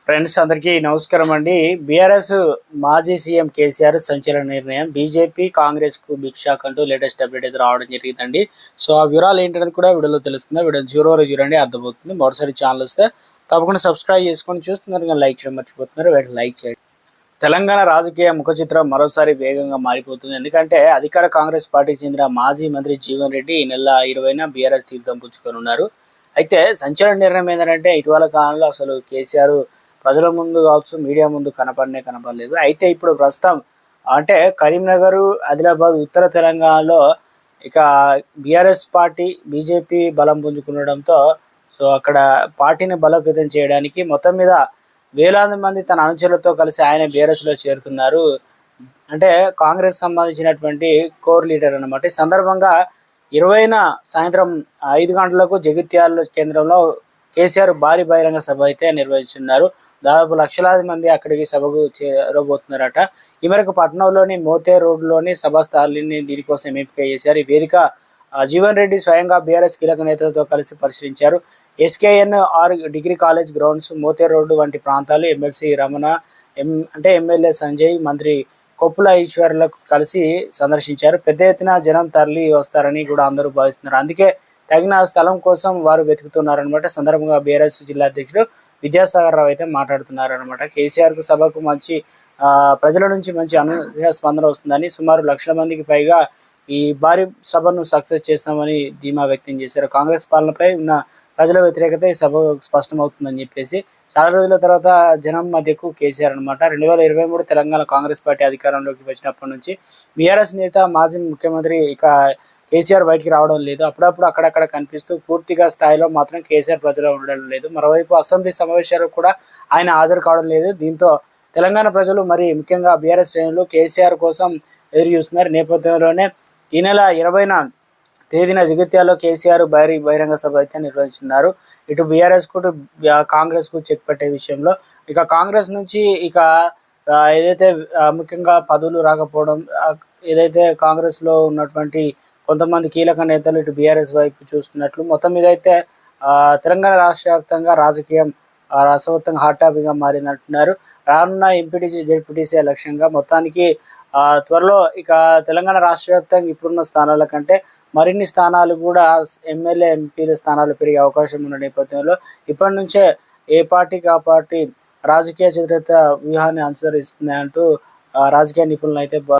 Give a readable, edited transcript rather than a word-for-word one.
Friends అందరికీ నమస్కారం అండి. బీఆర్ఎస్ మాజీ సీఎం కేసీఆర్ సంచలన నిర్ణయం, బీజేపీ కాంగ్రెస్ కు బిగ్ షాక్ అంటూ లేటెస్ట్ అప్డేట్ అయితే రావడం జరిగిందండి. సో ఆ వివరాలు ఏంటనేది కూడా వీడియోలో తెలుస్తుంది. వీడియో జీరో వరకు చూడండి, అర్థమవుతుంది. మొదటిసారి ఛానల్ వస్తే తప్పకుండా సబ్స్క్రైబ్ చేసుకొని చూస్తున్నారు, కానీ లైక్ చేయడం మర్చిపోతున్నారు. వీటిని లైక్ చేయండి. తెలంగాణ రాజకీయ ముఖ చిత్రం మరోసారి వేగంగా మారిపోతుంది. ఎందుకంటే అధికార కాంగ్రెస్ పార్టీకి చెందిన మాజీ మంత్రి జీవన్ రెడ్డి ఈ నెల 20న బీఆర్ఎస్ తీర్థం పుచ్చుకోనున్నారు. అయితే సంచలన నిర్ణయం ఏంటంటే ఇటీవల కాలంలో అసలు కేసీఆర్ ప్రజల ముందు కావచ్చు, మీడియా ముందు కనపడలేదు. అయితే ఇప్పుడు ప్రస్తుతం అంటే కరీంనగర్, ఆదిలాబాద్, ఉత్తర తెలంగాణలో ఇక బీఆర్ఎస్ పార్టీ బీజేపీ బలం పుంజుకుండడంతో సో అక్కడ పార్టీని బలోపేతం చేయడానికి మొత్తం మీద వేలాది మంది తన అనుచరులతో కలిసి ఆయన బీఆర్ఎస్లో చేరుతున్నారు. అంటే కాంగ్రెస్ సంబంధించినటువంటి కోర్ లీడర్ అన్నమాట. ఈ సందర్భంగా 20న సాయంత్రం 5 గంటలకు జగిత్యాల కేంద్రంలో కేసీఆర్ భారీ బహిరంగ సభ అయితే నిర్వహించున్నారు. దాదాపు లక్షలాది మంది అక్కడికి సభకు చేరబోతున్నారట. ఈ మేరకు పట్నంలోని మోతే రోడ్లోని సభా స్థలాన్ని దీనికోసం ఎంపిక చేశారు. ఈ వేదిక జీవన్ రెడ్డి స్వయంగా బీఆర్ఎస్ కీలక నేతలతో కలిసి పరిశీలించారు. SKNR degree college grounds, Mothe road వంటి ప్రాంతాలు ఎమ్మెల్సీ రమణ, ఎమ్మెల్యే సంజయ్, మంత్రి కొప్పుల ఈశ్వర్లకు కలిసి సందర్శించారు. పెద్ద ఎత్తున జనం తరలి వస్తారని కూడా అందరూ భావిస్తున్నారు. అందుకే తగిన స్థలం కోసం వారు వెతుకుతున్నారనమాట. సందర్భంగా బీఆర్ఎస్ జిల్లా అధ్యక్షుడు విద్యాసాగర్ రావు అయితే మాట్లాడుతున్నారనమాట. కేసీఆర్కు సభకు మంచి ప్రజల నుంచి మంచి అనూహ్య స్పందన వస్తుందని, సుమారు లక్షల మందికి పైగా ఈ భారీ సభను సక్సెస్ చేస్తామని ధీమా వ్యక్తం చేశారు. కాంగ్రెస్ పాలనపై ఉన్న ప్రజల వ్యతిరేకత ఈ సభ స్పష్టమవుతుందని చెప్పేసి చాలా రోజుల తర్వాత జనం మధ్యకు కేసీఆర్ అనమాట. 2023 తెలంగాణ కాంగ్రెస్ పార్టీ అధికారంలోకి వచ్చినప్పటి నుంచి బీఆర్ఎస్ నేత మాజీ ముఖ్యమంత్రి ఇక కేసీఆర్ బయటికి రావడం లేదు. అప్పుడప్పుడు అక్కడక్కడ కనిపిస్తూ పూర్తిగా స్థాయిలో మాత్రం కేసీఆర్ ప్రజలు ఉండడం లేదు. మరోవైపు అసెంబ్లీ సమావేశాలకు కూడా ఆయన హాజరు కావడం లేదు. దీంతో తెలంగాణ ప్రజలు మరి ముఖ్యంగా బీఆర్ఎస్ శ్రేణులు కేసీఆర్ కోసం ఎదురు చూస్తున్నారు. నేపథ్యంలోనే ఈ నెల 20న తేదీన జగిత్యాలలో కేసీఆర్ బహిరంగ సభ అయితే నిర్వహించున్నారు. ఇటు బీఆర్ఎస్ కు కాంగ్రెస్ కు చెక్ పెట్టే విషయంలో ఇక కాంగ్రెస్ నుంచి ఇక ఏదైతే ముఖ్యంగా పదవులు రాకపోవడం, ఏదైతే కాంగ్రెస్ లో ఉన్నటువంటి కొంతమంది కీలక నేతలు ఇటు బీఆర్ఎస్ వైపు చూస్తున్నట్లు మొత్తం మీద అయితే తెలంగాణ రాష్ట్ర వ్యాప్తంగా రాజకీయం రసవత్తంగా హాట్ టాపిక్ గా మారిందంటున్నారు. రానున్న ఎంపీటీసీ, జెడ్పీటీసీ లక్ష్యంగా మొత్తానికి త్వరలో ఇక తెలంగాణ రాష్ట్ర వ్యాప్తంగా ఇప్పుడున్న స్థానాల కంటే మరిన్ని స్థానాలు కూడా ఎమ్మెల్యే, ఎంపీల స్థానాలు పెరిగే అవకాశం ఉన్న నేపథ్యంలో ఇప్పటి నుంచే ఏ పార్టీకి ఆ పార్టీ రాజకీయ చిత్రత వ్యూహాన్ని అనుసరిస్తుంది అంటూ రాజకీయ నిపుణులు అయితే